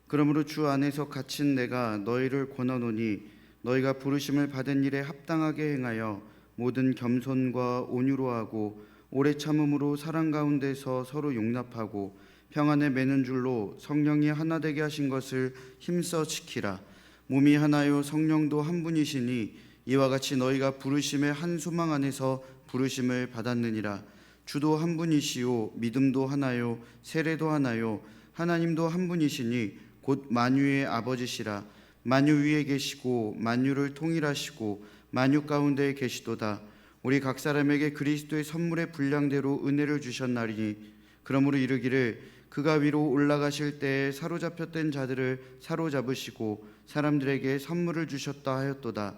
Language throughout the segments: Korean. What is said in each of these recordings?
그러므로 주 안에서 갇힌 내가 너희를 권하노니 너희가 부르심을 받은 일에 합당하게 행하여 모든 겸손과 온유로 하고 오래 참음으로 사랑 가운데서 서로 용납하고 평안에 매는 줄로 성령이 하나 되게 하신 것을 힘써 지키라. 몸이 하나요 성령도 한 분이시니 이와 같이 너희가 부르심의 한 소망 안에서 부르심을 받았느니라. 주도 한 분이시요 믿음도 하나요 세례도 하나요 하나님도 한 분이시니 곧 만유의 아버지시라. 만유 위에 계시고 만유를 통일하시고 만유 가운데 계시도다. 우리 각 사람에게 그리스도의 선물의 분량대로 은혜를 주셨나니 그러므로 이르기를 그가 위로 올라가실 때에 사로잡혔던 자들을 사로잡으시고 사람들에게 선물을 주셨다 하였도다.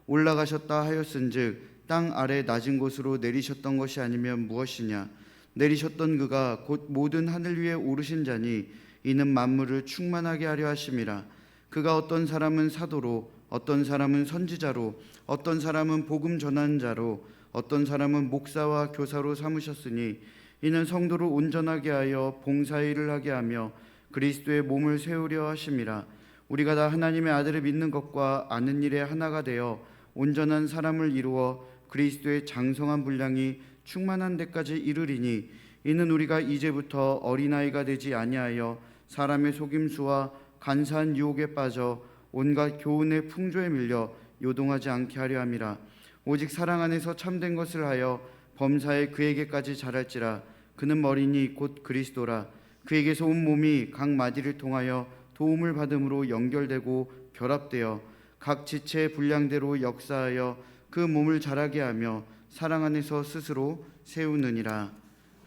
올라가셨다 하였은즉 땅 아래 낮은 곳으로 내리셨던 것이 아니면 무엇이냐. 내리셨던 그가 곧 모든 하늘 위에 오르신 자니 이는 만물을 충만하게 하려 하심이라. 그가 어떤 사람은 사도로 어떤 사람은 선지자로 어떤 사람은 복음 전하는 자로 어떤 사람은 목사와 교사로 삼으셨으니 이는 성도를 온전하게 하여 봉사일을 하게 하며 그리스도의 몸을 세우려 하심이라. 우리가 다 하나님의 아들을 믿는 것과 아는 일에 하나가 되어 온전한 사람을 이루어 그리스도의 장성한 분량이 충만한 데까지 이르리니 이는 우리가 이제부터 어린아이가 되지 아니하여 사람의 속임수와 간사한 유혹에 빠져 온갖 교훈의 풍조에 밀려 요동하지 않게 하려 함이라. 오직 사랑 안에서 참된 것을 하여 범사에 그에게까지 자랄지라. 그는 머리니 곧 그리스도라. 그에게서 온 몸이 각 마디를 통하여 도움을 받음으로 연결되고 결합되어 각 지체의 분량대로 역사하여 그 몸을 자라게 하며 사랑 안에서 스스로 세우느니라.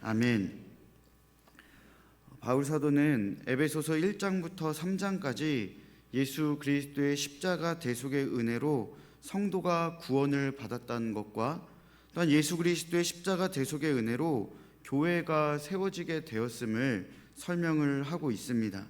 아멘. 바울 사도는 에베소서 1장부터 3장까지 예수 그리스도의 십자가 대속의 은혜로 성도가 구원을 받았다는 것과 또한 예수 그리스도의 십자가 대속의 은혜로 교회가 세워지게 되었음을 설명을 하고 있습니다.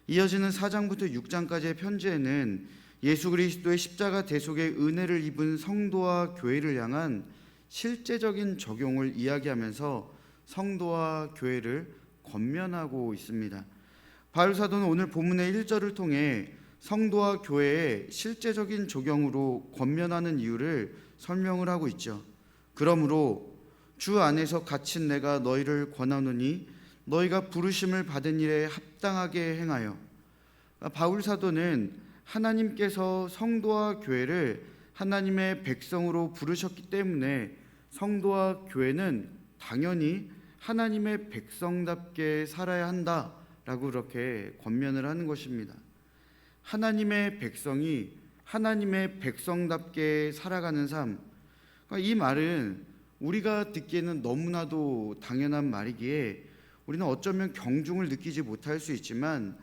이어지는 4장부터 6장까지의 편지에는 예수 그리스도의 십자가 대속의 은혜를 입은 성도와 교회를 향한 실제적인 적용을 이야기하면서 성도와 교회를 권면하고 있습니다. 바울 사도는 오늘 본문의 1절을 통해 성도와 교회의 실제적인 적용으로 권면하는 이유를 설명을 하고 있죠. 그러므로 주 안에서 갇힌 내가 너희를 권하노니 너희가 부르심을 받은 일에 합당하게 행하여. 바울 사도는 하나님께서 성도와 교회를 하나님의 백성으로 부르셨기 때문에 성도와 교회는 당연히 하나님의 백성답게 살아야 한다라고 그렇게 권면을 하는 것입니다. 하나님의 백성이 하나님의 백성답게 살아가는 삶. 이 말은 우리가 듣기에는 너무나도 당연한 말이기에 우리는 어쩌면 경중을 느끼지 못할 수 있지만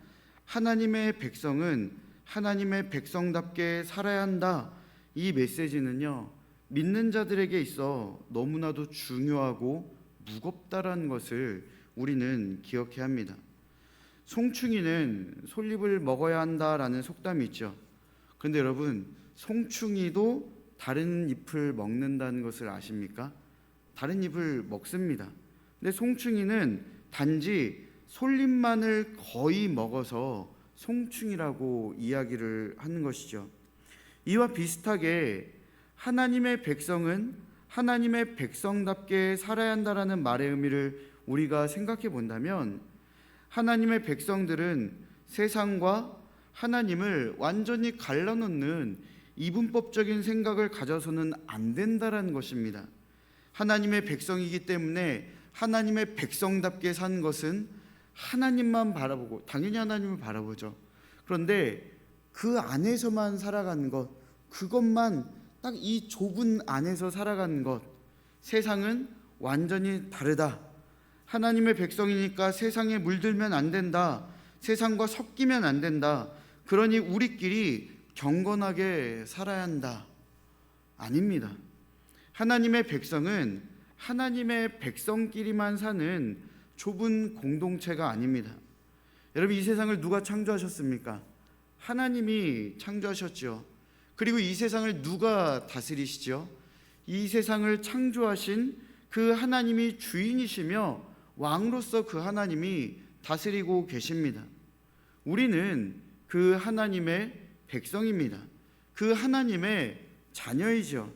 하나님의 백성은 하나님의 백성답게 살아야 한다. 이 메시지는요, 믿는 자들에게 있어 너무나도 중요하고 무겁다라는 것을 우리는 기억해야 합니다. 송충이는 솔잎을 먹어야 한다라는 속담이 있죠. 그런데 여러분, 송충이도 다른 잎을 먹는다는 것을 아십니까? 다른 잎을 먹습니다. 근데 송충이는 단지 솔잎만을 거의 먹어서 송충이라고 이야기를 하는 것이죠. 이와 비슷하게 하나님의 백성은 하나님의 백성답게 살아야 한다라는 말의 의미를 우리가 생각해 본다면 하나님의 백성들은 세상과 하나님을 완전히 갈라놓는 이분법적인 생각을 가져서는 안 된다라는 것입니다. 하나님의 백성이기 때문에 하나님의 백성답게 사는 것은 하나님만 바라보고 당연히 하나님을 바라보죠. 그런데 그 안에서만 살아가는 것, 그것만 딱 이 좁은 안에서 살아가는 것, 세상은 완전히 다르다. 하나님의 백성이니까 세상에 물들면 안 된다. 세상과 섞이면 안 된다. 그러니 우리끼리 경건하게 살아야 한다. 아닙니다. 하나님의 백성은 하나님의 백성끼리만 사는 좁은 공동체가 아닙니다. 여러분, 이 세상을 누가 창조하셨습니까? 하나님이 창조하셨죠. 그리고 이 세상을 누가 다스리시죠? 이 세상을 창조하신 그 하나님이 주인이시며 왕으로서 그 하나님이 다스리고 계십니다. 우리는 그 하나님의 백성입니다. 그 하나님의 자녀이죠.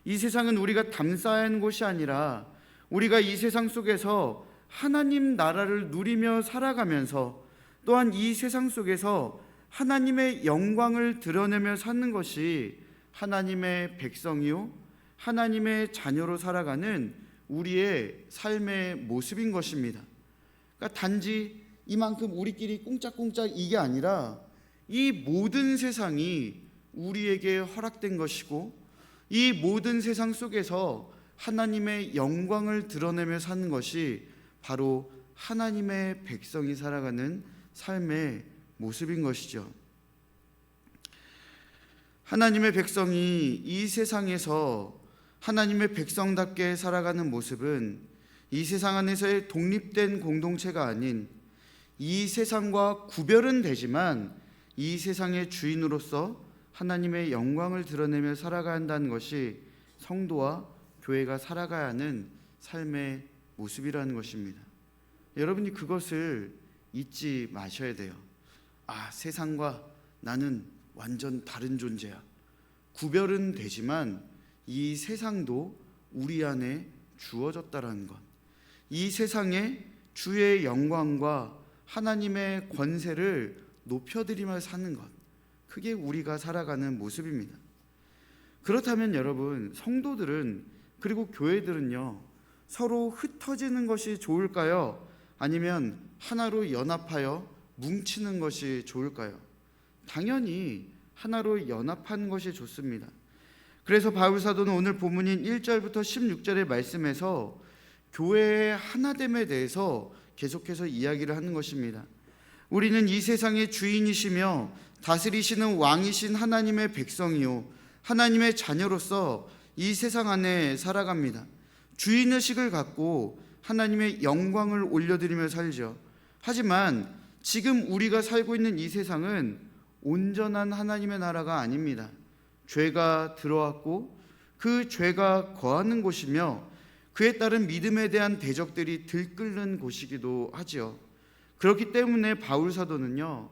이 세상은 우리가 담싸야 하는 곳이 아니라 우리가 이 세상 속에서 하나님 나라를 누리며 살아가면서 또한 이 세상 속에서 하나님의 영광을 드러내며 사는 것이 하나님의 백성이요 하나님의 자녀로 살아가는 우리의 삶의 모습인 것입니다. 그러니까 단지 이만큼 우리끼리 꿍짝꿍짝 이게 아니라 이 모든 세상이 우리에게 허락된 것이고 이 모든 세상 속에서 하나님의 영광을 드러내며 사는 것이 바로 하나님의 백성이 살아가는 삶의 모습인 것이죠. 하나님의 백성이 이 세상에서 하나님의 백성답게 살아가는 모습은 이 세상 안에서의 독립된 공동체가 아닌 이 세상과 구별은 되지만 이 세상의 주인으로서 하나님의 영광을 드러내며 살아가야 한다는 것이 성도와 교회가 살아가야 하는 삶의 모습이라는 것입니다. 여러분이 그것을 잊지 마셔야 돼요. 세상과 나는 완전 다른 존재야. 구별은 되지만 이 세상도 우리 안에 주어졌다라는 것. 이 세상에 주의 영광과 하나님의 권세를 높여드리며 사는 것. 그게 우리가 살아가는 모습입니다. 그렇다면 여러분, 성도들은 그리고 교회들은요, 서로 흩어지는 것이 좋을까요? 아니면 하나로 연합하여 뭉치는 것이 좋을까요? 당연히 하나로 연합하는 것이 좋습니다. 그래서 바울 사도는 오늘 본문인 1절부터 16절의 말씀에서 교회의 하나됨에 대해서 계속해서 이야기를 하는 것입니다. 우리는 이 세상의 주인이시며 다스리시는 왕이신 하나님의 백성이요 하나님의 자녀로서 이 세상 안에 살아갑니다. 주인의식을 갖고 하나님의 영광을 올려드리며 살죠. 하지만 지금 우리가 살고 있는 이 세상은 온전한 하나님의 나라가 아닙니다. 죄가 들어왔고 그 죄가 거하는 곳이며 그에 따른 믿음에 대한 대적들이 들끓는 곳이기도 하죠. 그렇기 때문에 바울 사도는요,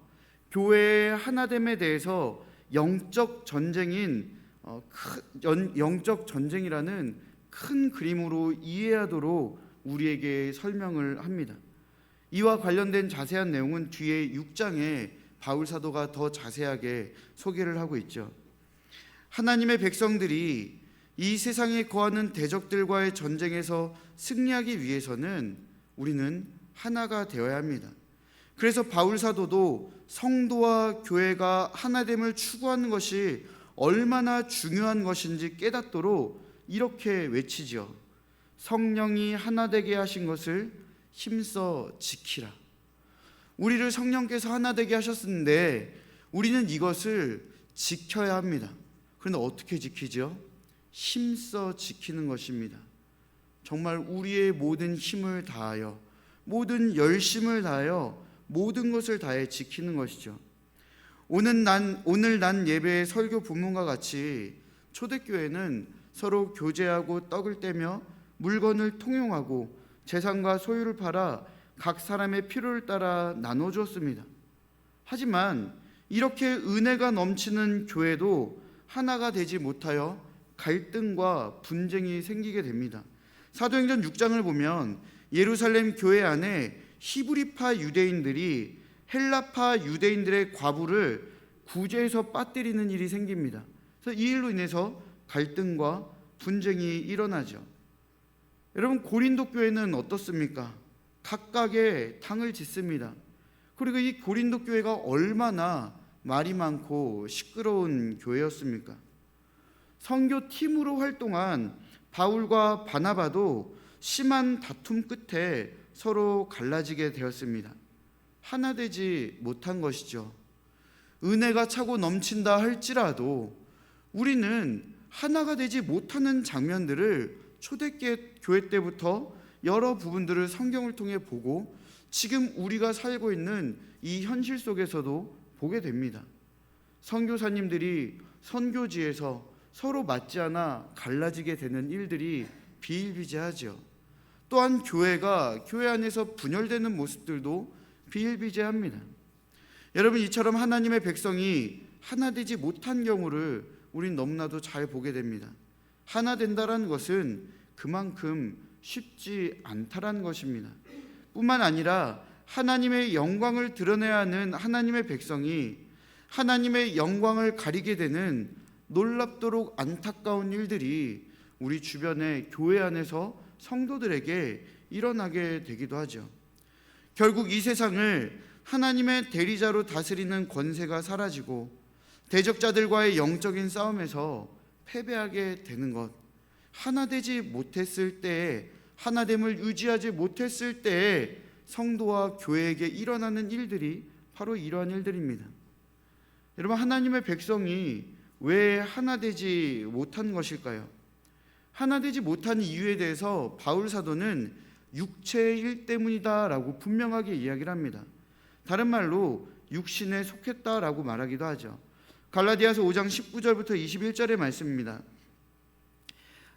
교회의 하나됨에 대해서 영적 전쟁이라는 큰 그림으로 이해하도록 우리에게 설명을 합니다. 이와 관련된 자세한 내용은 뒤에 6장에 바울 사도가 더 자세하게 소개를 하고 있죠. 하나님의 백성들이 이 세상에 거하는 대적들과의 전쟁에서 승리하기 위해서는 우리는 하나가 되어야 합니다. 그래서 바울 사도도 성도와 교회가 하나됨을 추구하는 것이 얼마나 중요한 것인지 깨닫도록 이렇게 외치죠. 성령이 하나 되게 하신 것을 힘써 지키라. 우리를 성령께서 하나 되게 하셨는데 우리는 이것을 지켜야 합니다. 그런데 어떻게 지키죠? 힘써 지키는 것입니다. 정말 우리의 모든 힘을 다하여, 모든 열심을 다하여, 모든 것을 다해 지키는 것이죠. 오늘 난 예배의 설교 본문과 같이 초대교회는 서로 교제하고 떡을 떼며 물건을 통용하고 재산과 소유를 팔아 각 사람의 필요를 따라 나눠주었습니다. 하지만 이렇게 은혜가 넘치는 교회도 하나가 되지 못하여 갈등과 분쟁이 생기게 됩니다. 사도행전 6장을 보면 예루살렘 교회 안에 히브리파 유대인들이 헬라파 유대인들의 과부를 구제해서 빠뜨리는 일이 생깁니다. 그래서 이 일로 인해서 갈등과 분쟁이 일어나죠. 여러분, 고린도 교회는 어떻습니까? 각각의 당을 짓습니다. 그리고 이 고린도 교회가 얼마나 말이 많고 시끄러운 교회였습니까? 선교팀으로 활동한 바울과 바나바도 심한 다툼 끝에 서로 갈라지게 되었습니다. 하나 되지 못한 것이죠. 은혜가 차고 넘친다 할지라도 우리는 하나가 되지 못하는 장면들을 초대교회 때부터 여러 부분들을 성경을 통해 보고 지금 우리가 살고 있는 이 현실 속에서도 보게 됩니다. 선교사님들이 선교지에서 서로 맞지 않아 갈라지게 되는 일들이 비일비재하죠. 또한 교회가 교회 안에서 분열되는 모습들도 비일비재합니다. 여러분, 이처럼 하나님의 백성이 하나 되지 못한 경우를 우린 너무나도 잘 보게 됩니다. 하나 된다는 것은 그만큼 쉽지 않다라는 것입니다. 뿐만 아니라 하나님의 영광을 드러내야 하는 하나님의 백성이 하나님의 영광을 가리게 되는 놀랍도록 안타까운 일들이 우리 주변의 교회 안에서 성도들에게 일어나게 되기도 하죠. 결국 이 세상을 하나님의 대리자로 다스리는 권세가 사라지고 대적자들과의 영적인 싸움에서 패배하게 되는 것, 하나 되지 못했을 때에, 하나됨을 유지하지 못했을 때에 성도와 교회에게 일어나는 일들이 바로 이러한 일들입니다. 여러분, 하나님의 백성이 왜 하나 되지 못한 것일까요? 하나 되지 못한 이유에 대해서 바울 사도는 육체의 일 때문이다라고 분명하게 이야기를 합니다. 다른 말로 육신에 속했다라고 말하기도 하죠. 갈라디아서 5장 19절부터 21절의 말씀입니다.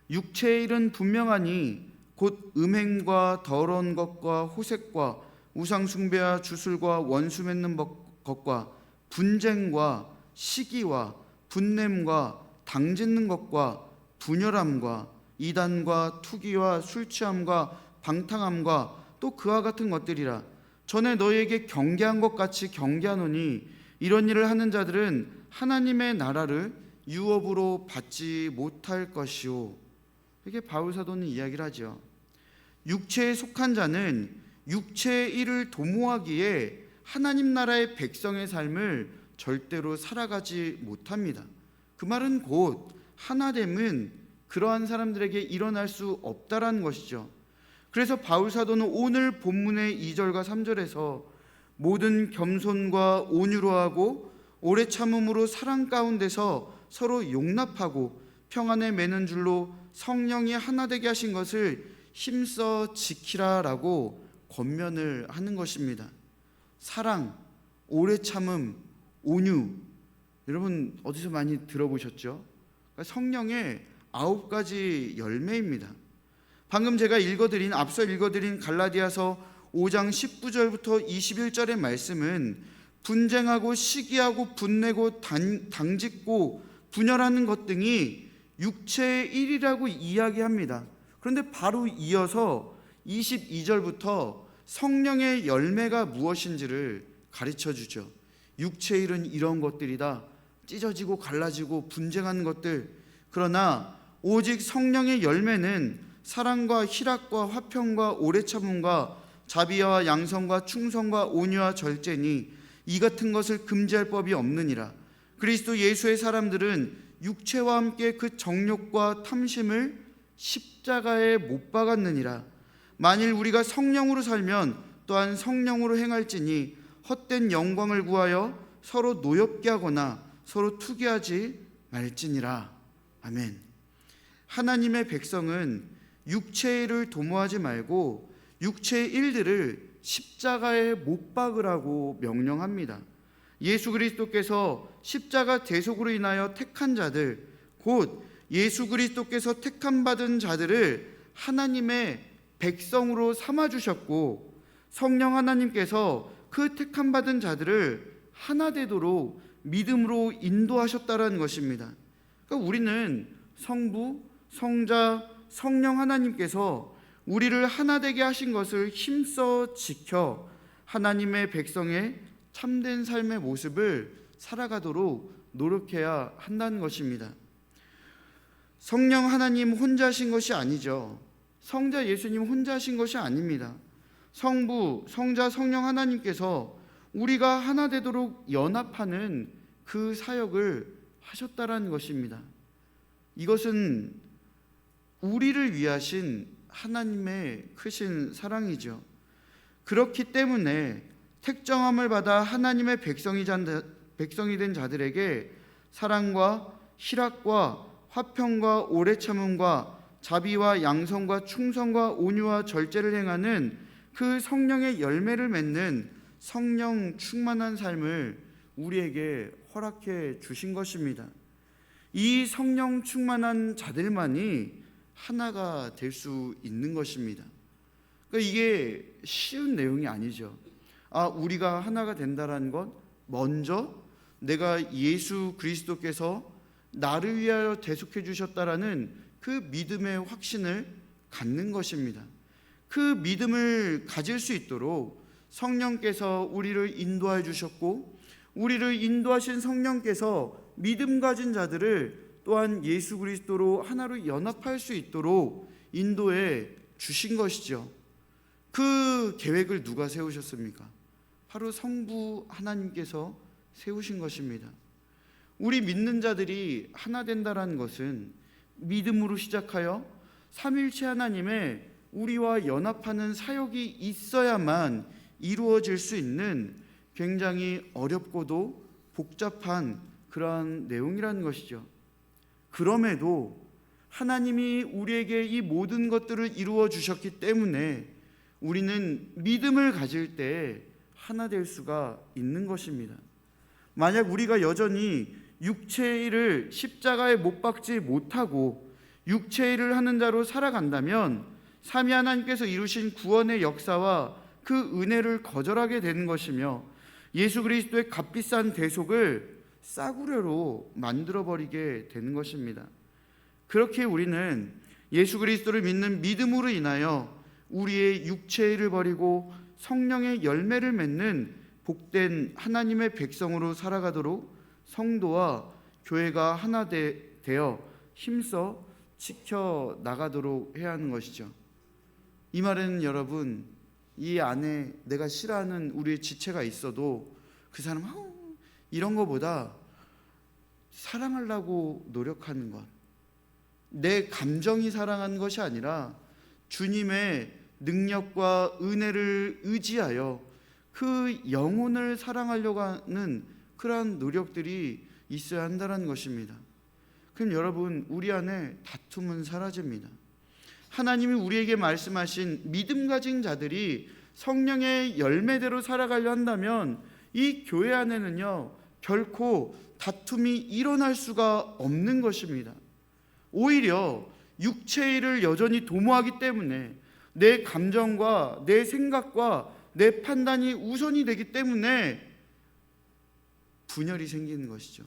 육체의 일은 분명하니 곧 음행과 더러운 것과 호색과 우상숭배와 주술과 원수 맺는 것과 분쟁과 시기와 분냄과 당짓는 것과 분열함과 이단과 투기와 술취함과 방탕함과 또 그와 같은 것들이라. 전에 너희에게 경계한 것 같이 경계하노니 이런 일을 하는 자들은 하나님의 나라를 유업으로 받지 못할 것이오. 이렇게 바울 사도는 이야기를 하죠. 육체에 속한 자는 육체의 일을 도모하기에 하나님 나라의 백성의 삶을 절대로 살아가지 못합니다. 그 말은 곧 하나됨은 그러한 사람들에게 일어날 수 없다라는 것이죠. 그래서 바울 사도는 오늘 본문의 2절과 3절에서 모든 겸손과 온유로 하고 오래 참음으로 사랑 가운데서 서로 용납하고 평안에 매는 줄로 성령이 하나 되게 하신 것을 힘써 지키라라고 권면을 하는 것입니다. 사랑, 오래 참음, 온유, 여러분 어디서 많이 들어보셨죠? 그러니까 성령의 9가지 열매입니다. 방금 제가 앞서 읽어드린 갈라디아서 5장 19절부터 21절의 말씀은 분쟁하고 시기하고 분내고 당짓고 분열하는 것 등이 육체의 일이라고 이야기합니다. 그런데 바로 이어서 22절부터 성령의 열매가 무엇인지를 가르쳐 주죠. 육체의 일은 이런 것들이다. 찢어지고 갈라지고 분쟁하는 것들. 그러나 오직 성령의 열매는 사랑과 희락과 화평과 오래 참음과 자비와 양성과 충성과 온유와 절제니 이 같은 것을 금지할 법이 없느니라. 그리스도 예수의 사람들은 육체와 함께 그 정욕과 탐심을 십자가에 못 박았느니라. 만일 우리가 성령으로 살면 또한 성령으로 행할지니 헛된 영광을 구하여 서로 노엽게 하거나 서로 투기하지 말지니라. 아멘. 하나님의 백성은 육체의 일을 도모하지 말고 육체의 일들을 십자가에 못 박으라고 명령합니다. 예수 그리스도께서 십자가 대속으로 인하여 택한 자들, 곧 예수 그리스도께서 택함 받은 자들을 하나님의 백성으로 삼아 주셨고 성령 하나님께서 그 택함 받은 자들을 하나 되도록 믿음으로 인도하셨다라는 것입니다. 그러니까 우리는 성부, 성자, 성령 하나님께서 우리를 하나 되게 하신 것을 힘써 지켜 하나님의 백성의 참된 삶의 모습을 살아가도록 노력해야 한다는 것입니다. 성령 하나님 혼자 하신 것이 아니죠. 성자 예수님 혼자 하신 것이 아닙니다. 성부, 성자, 성령 하나님께서 우리가 하나 되도록 연합하는 그 사역을 하셨다라는 것입니다. 이것은 우리를 위하신 하나님의 크신 사랑이죠. 그렇기 때문에 택정함을 받아 하나님의 백성이 된 자들에게 사랑과 희락과 화평과 오래 참음과 자비와 양성과 충성과 온유와 절제를 행하는 그 성령의 열매를 맺는 성령 충만한 삶을 우리에게 허락해 주신 것입니다. 이 성령 충만한 자들만이 하나가 될 수 있는 것입니다. 그러니까 이게 쉬운 내용이 아니죠. 우리가 하나가 된다라는 건 먼저 내가 예수 그리스도께서 나를 위하여 대속해 주셨다라는 그 믿음의 확신을 갖는 것입니다. 그 믿음을 가질 수 있도록 성령께서 우리를 인도해 주셨고, 우리를 인도하신 성령께서 믿음 가진 자들을 또한 예수 그리스도로 하나로 연합할 수 있도록 인도해 주신 것이죠. 그 계획을 누가 세우셨습니까? 바로 성부 하나님께서 세우신 것입니다. 우리 믿는 자들이 하나 된다라는 것은 믿음으로 시작하여 삼일체 하나님의 우리와 연합하는 사역이 있어야만 이루어질 수 있는 굉장히 어렵고도 복잡한 그러한 내용이라는 것이죠. 그럼에도 하나님이 우리에게 이 모든 것들을 이루어 주셨기 때문에 우리는 믿음을 가질 때 하나 될 수가 있는 것입니다. 만약 우리가 여전히 육체의 일을 십자가에 못 박지 못하고 육체의 일을 하는 자로 살아간다면 삼위 하나님께서 이루신 구원의 역사와 그 은혜를 거절하게 되는 것이며 예수 그리스도의 값비싼 대속을 싸구려로 만들어버리게 되는 것입니다. 그렇게 우리는 예수 그리스도를 믿는 믿음으로 인하여 우리의 육체의 일을 버리고 성령의 열매를 맺는 복된 하나님의 백성으로 살아가도록 성도와 교회가 하나 되어 힘써 지켜나가도록 해야 하는 것이죠. 이 말은 여러분, 이 안에 내가 싫어하는 우리의 지체가 있어도 그 사람 이런 거보다 사랑하려고 노력하는 것, 내 감정이 사랑하는 것이 아니라 주님의 능력과 은혜를 의지하여 그 영혼을 사랑하려고 하는 그러한 노력들이 있어야 한다는 것입니다. 그럼 여러분, 우리 안에 다툼은 사라집니다. 하나님이 우리에게 말씀하신 믿음 가진 자들이 성령의 열매대로 살아가려 한다면 이 교회 안에는요 결코 다툼이 일어날 수가 없는 것입니다. 오히려 육체의 일을 여전히 도모하기 때문에 내 감정과 내 생각과 내 판단이 우선이 되기 때문에 분열이 생기는 것이죠.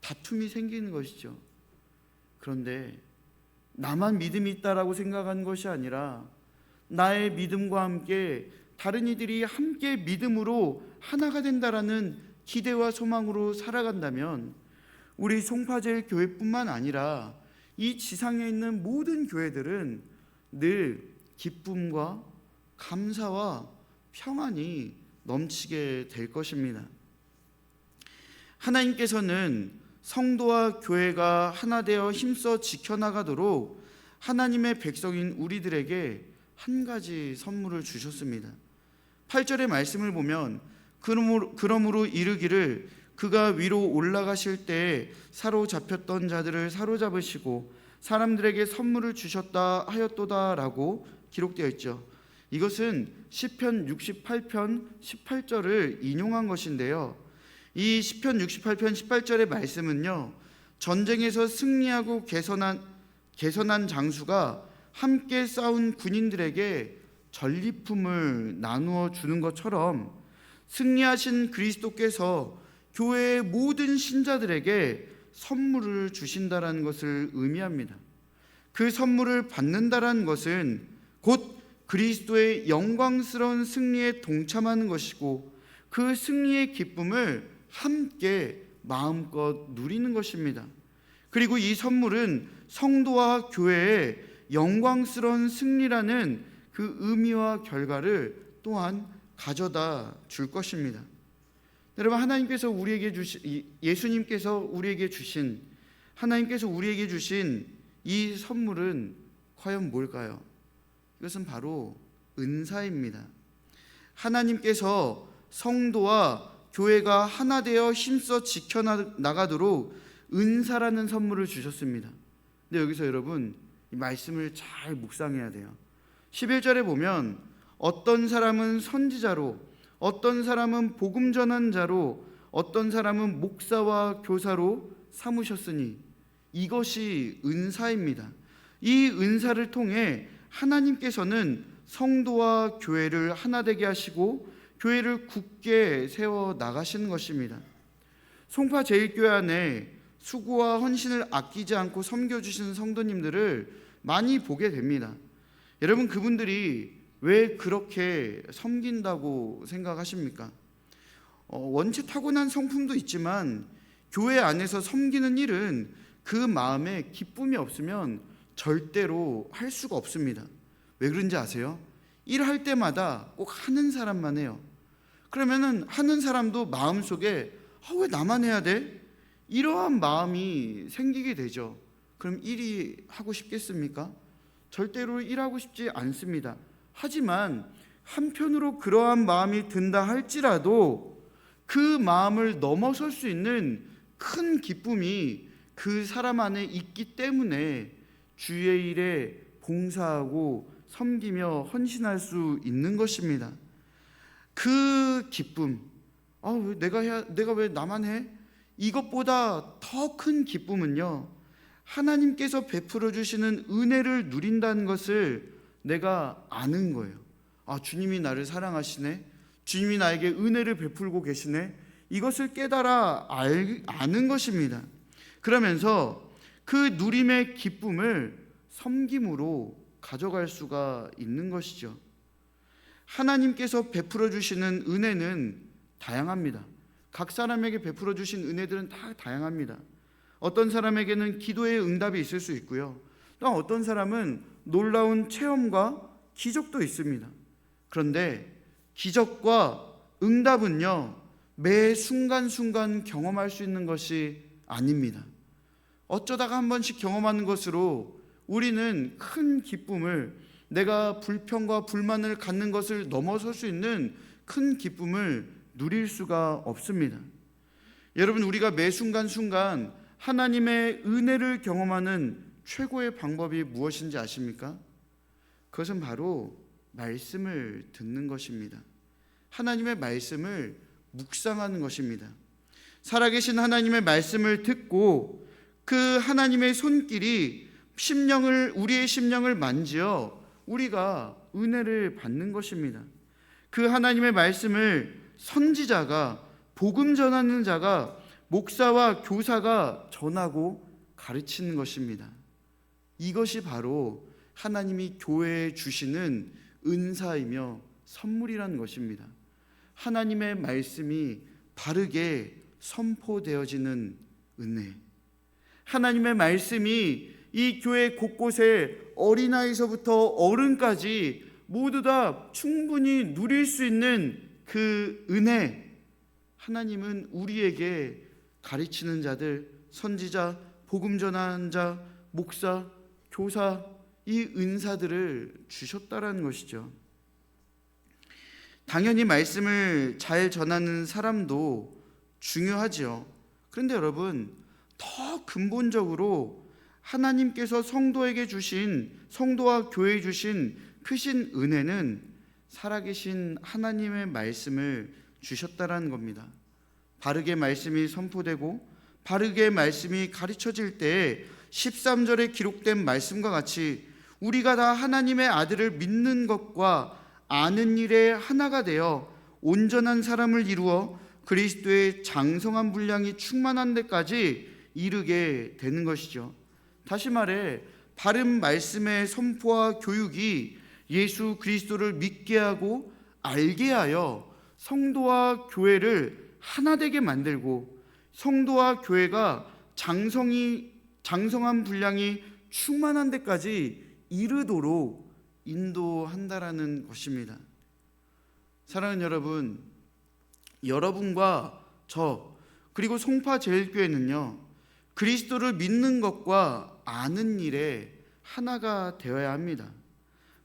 다툼이 생기는 것이죠. 그런데 나만 믿음이 있다라고 생각하는 것이 아니라 나의 믿음과 함께 다른 이들이 함께 믿음으로 하나가 된다라는 기대와 소망으로 살아간다면 우리 송파제일 교회뿐만 아니라 이 지상에 있는 모든 교회들은 늘 기쁨과 감사와 평안이 넘치게 될 것입니다. 하나님께서는 성도와 교회가 하나 되어 힘써 지켜나가도록 하나님의 백성인 우리들에게 한 가지 선물을 주셨습니다. 8절의 말씀을 보면 그러므로 이르기를 그가 위로 올라가실 때에 사로잡혔던 자들을 사로잡으시고 사람들에게 선물을 주셨다 하였도다라고 기록되어 있죠. 이것은 시편 68편 18절을 인용한 것인데요. 이 시편 68편 18절의 말씀은요, 전쟁에서 승리하고 개선한 장수가 함께 싸운 군인들에게 전리품을 나누어 주는 것처럼 승리하신 그리스도께서 교회의 모든 신자들에게 선물을 주신다라는 것을 의미합니다. 그 선물을 받는다라는 것은 곧 그리스도의 영광스러운 승리에 동참하는 것이고 그 승리의 기쁨을 함께 마음껏 누리는 것입니다. 그리고 이 선물은 성도와 교회의 영광스러운 승리라는 그 의미와 결과를 또한 가져다 줄 것입니다. 여러분, 하나님께서 우리에게 주신 예수님께서 우리에게 주신 하나님께서 우리에게 주신 이 선물은 과연 뭘까요? 이것은 바로 은사입니다. 하나님께서 성도와 교회가 하나 되어 힘써 지켜나가도록 은사라는 선물을 주셨습니다. 근데 여기서 여러분 이 말씀을 잘 묵상해야 돼요. 11절에 보면 어떤 사람은 선지자로, 어떤 사람은 복음 전환자로, 어떤 사람은 목사와 교사로 삼으셨으니 이것이 은사입니다. 이 은사를 통해 하나님께서는 성도와 교회를 하나 되게 하시고 교회를 굳게 세워 나가시는 것입니다. 송파 제1교회 안에 수고와 헌신을 아끼지 않고 섬겨주시는 성도님들을 많이 보게 됩니다. 여러분, 그분들이 왜 그렇게 섬긴다고 생각하십니까? 원체 타고난 성품도 있지만 교회 안에서 섬기는 일은 그 마음에 기쁨이 없으면 절대로 할 수가 없습니다. 왜 그런지 아세요? 일할 때마다 꼭 하는 사람만 해요. 그러면은 하는 사람도 마음속에 왜 나만 해야 돼? 이러한 마음이 생기게 되죠. 그럼 일이 하고 싶겠습니까? 절대로 일하고 싶지 않습니다. 하지만 한편으로 그러한 마음이 든다 할지라도 그 마음을 넘어설 수 있는 큰 기쁨이 그 사람 안에 있기 때문에 주의 일에 봉사하고 섬기며 헌신할 수 있는 것입니다. 그 기쁨, 내가 왜 나만 해? 이것보다 더 큰 기쁨은요, 하나님께서 베풀어 주시는 은혜를 누린다는 것을 내가 아는 거예요. 주님이 나를 사랑하시네, 주님이 나에게 은혜를 베풀고 계시네, 이것을 깨달아 아는 것입니다. 그러면서 그 누림의 기쁨을 섬김으로 가져갈 수가 있는 것이죠. 하나님께서 베풀어 주시는 은혜는 다양합니다. 각 사람에게 베풀어 주신 은혜들은 다 다양합니다. 어떤 사람에게는 기도의 응답이 있을 수 있고요, 또 어떤 사람은 놀라운 체험과 기적도 있습니다. 그런데 기적과 응답은요, 매 순간순간 경험할 수 있는 것이 아닙니다. 어쩌다가 한 번씩 경험하는 것으로 우리는 큰 기쁨을, 내가 불평과 불만을 갖는 것을 넘어설 수 있는 큰 기쁨을 누릴 수가 없습니다. 여러분, 우리가 매 순간순간 하나님의 은혜를 경험하는 최고의 방법이 무엇인지 아십니까? 그것은 바로 말씀을 듣는 것입니다. 하나님의 말씀을 묵상하는 것입니다. 살아계신 하나님의 말씀을 듣고 그 하나님의 손길이 우리의 심령을 만지어 우리가 은혜를 받는 것입니다. 그 하나님의 말씀을 선지자가, 복음 전하는 자가, 목사와 교사가 전하고 가르치는 것입니다. 이것이 바로 하나님이 교회에 주시는 은사이며 선물이라는 것입니다. 하나님의 말씀이 바르게 선포되어지는 은혜, 하나님의 말씀이 이 교회 곳곳에 어린아이서부터 어른까지 모두 다 충분히 누릴 수 있는 그 은혜, 하나님은 우리에게 가르치는 자들, 선지자, 복음 전하는 자, 목사, 교사, 이 은사들을 주셨다라는 것이죠. 당연히 말씀을 잘 전하는 사람도 중요하죠. 그런데 여러분, 더 근본적으로 하나님께서 성도에게 주신, 성도와 교회에 주신 크신 은혜는 살아계신 하나님의 말씀을 주셨다라는 겁니다. 바르게 말씀이 선포되고 바르게 말씀이 가르쳐질 때 13절에 기록된 말씀과 같이 우리가 다 하나님의 아들을 믿는 것과 아는 일에 하나가 되어 온전한 사람을 이루어 그리스도의 장성한 분량이 충만한 데까지 이르게 되는 것이죠. 다시 말해, 바른 말씀의 선포와 교육이 예수 그리스도를 믿게 하고 알게 하여 성도와 교회를 하나 되게 만들고 성도와 교회가 장성한 분량이 충만한 데까지 이르도록 인도한다라는 것입니다. 사랑하는 여러분, 여러분과 저 그리고 송파 제일교회는요, 그리스도를 믿는 것과 아는 일에 하나가 되어야 합니다.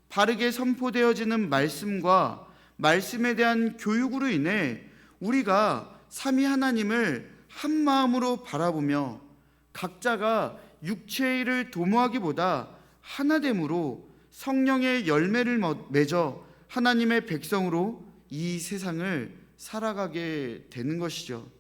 바르게 선포되어지는 말씀과 말씀에 대한 교육으로 인해 우리가 삼위 하나님을 한 마음으로 바라보며 각자가 육체의 일을 도모하기보다 하나됨으로 성령의 열매를 맺어 하나님의 백성으로 이 세상을 살아가게 되는 것이죠.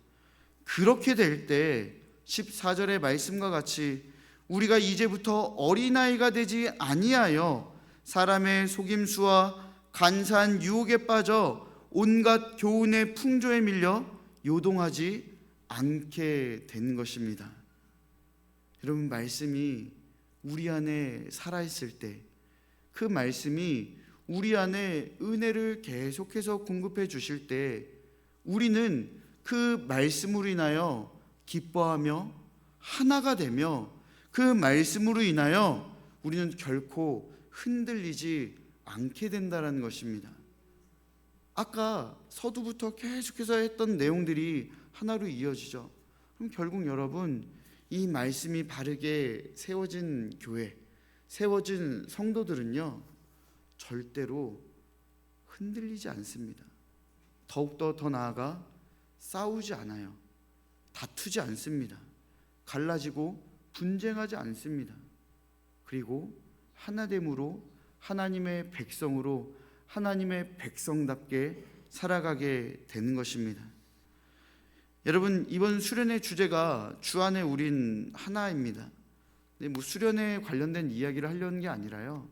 그렇게 될 때 14절의 말씀과 같이 우리가 이제부터 어린아이가 되지 아니하여 사람의 속임수와 간사한 유혹에 빠져 온갖 교훈의 풍조에 밀려 요동하지 않게 된 것입니다. 여러분, 말씀이 우리 안에 살아있을 때, 그 말씀이 우리 안에 은혜를 계속해서 공급해 주실 때, 우리는 그 말씀으로 인하여 기뻐하며 하나가 되며, 그 말씀으로 인하여 우리는 결코 흔들리지 않게 된다는 것입니다. 아까 서두부터 계속해서 했던 내용들이 하나로 이어지죠. 그럼 결국 여러분, 이 말씀이 바르게 세워진 교회, 세워진 성도들은요, 절대로 흔들리지 않습니다. 더욱더 더 나아가 싸우지 않아요. 다투지 않습니다. 갈라지고 분쟁하지 않습니다. 그리고 하나됨으로 하나님의 백성으로 하나님의 백성답게 살아가게 되는 것입니다. 여러분, 이번 수련의 주제가 주 안에 우린 하나입니다. 수련에 관련된 이야기를 하려는 게 아니라요,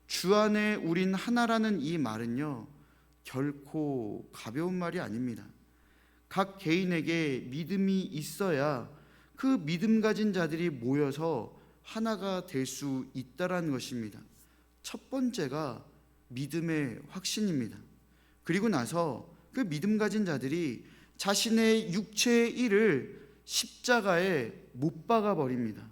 주 안에 우린 하나라는 이 말은요, 결코 가벼운 말이 아닙니다. 각 개인에게 믿음이 있어야 그 믿음 가진 자들이 모여서 하나가 될 수 있다라는 것입니다. 첫 번째가 믿음의 확신입니다. 그리고 나서 그 믿음 가진 자들이 자신의 육체의 일을 십자가에 못 박아 버립니다.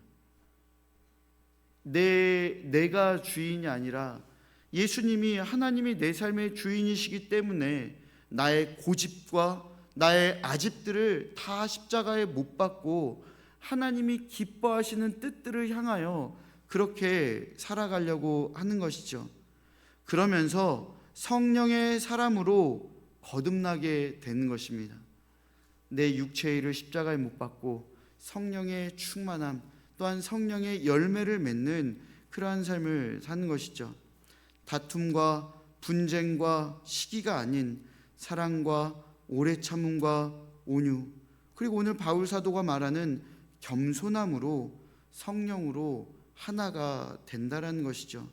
내가 주인이 아니라 예수님이, 하나님이 내 삶의 주인이시기 때문에 나의 고집과 나의 아집들을 다 십자가에 못 박고 하나님이 기뻐하시는 뜻들을 향하여 그렇게 살아가려고 하는 것이죠. 그러면서 성령의 사람으로 거듭나게 되는 것입니다. 내 육체의 일을 십자가에 못 박고 성령의 충만함, 또한 성령의 열매를 맺는 그러한 삶을 사는 것이죠. 다툼과 분쟁과 시기가 아닌 사랑과 오래 참음과 온유, 그리고 오늘 바울 사도가 말하는 겸손함으로 성령으로 하나가 된다라는 것이죠.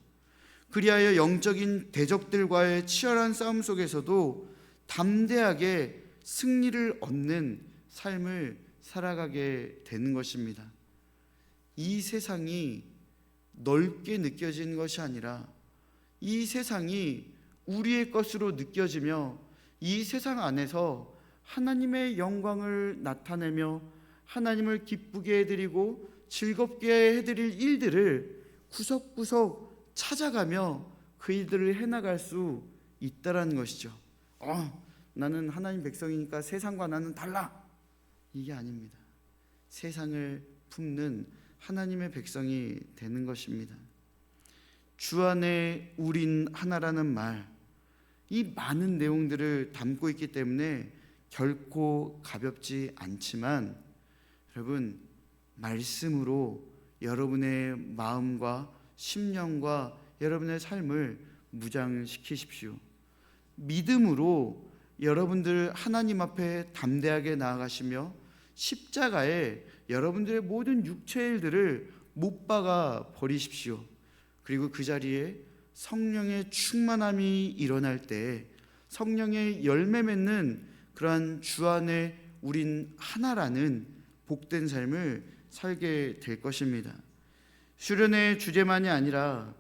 그리하여 영적인 대적들과의 치열한 싸움 속에서도 담대하게 승리를 얻는 삶을 살아가게 되는 것입니다. 이 세상이 넓게 느껴지는 것이 아니라 이 세상이 우리의 것으로 느껴지며 이 세상 안에서 하나님의 영광을 나타내며 하나님을 기쁘게 해드리고 즐겁게 해드릴 일들을 구석구석 찾아가며 그 일들을 해나갈 수 있다라는 것이죠. 나는 하나님 백성이니까 세상과 나는 달라, 이게 아닙니다. 세상을 품는 하나님의 백성이 되는 것입니다. 주 안에 우린 하나라는 말, 이 많은 내용들을 담고 있기 때문에 결코 가볍지 않지만, 여러분, 말씀으로 여러분의 마음과 심령과 여러분의 삶을 무장시키십시오. 믿음으로 여러분들 하나님 앞에 담대하게 나아가시며 십자가에 여러분들의 모든 육체의 일들을 못 박아 버리십시오. 그리고 그 자리에 성령의 충만함이 일어날 때 성령의 열매 맺는 그러한 주 안에 우린 하나라는 복된 삶을 살게 될 것입니다. 수련의 주제만이 아니라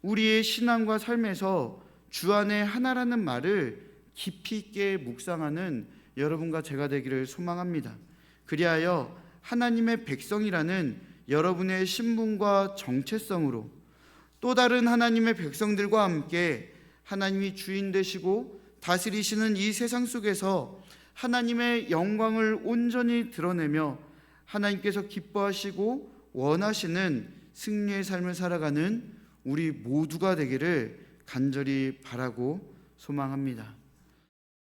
우리의 신앙과 삶에서 주 안에 하나라는 말을 깊이 있게 묵상하는 여러분과 제가 되기를 소망합니다. 그리하여 하나님의 백성이라는 여러분의 신분과 정체성으로 또 다른 하나님의 백성들과 함께 하나님이 주인 되시고 다스리시는 이 세상 속에서 하나님의 영광을 온전히 드러내며 하나님께서 기뻐하시고 원하시는 승리의 삶을 살아가는 우리 모두가 되기를 간절히 바라고 소망합니다.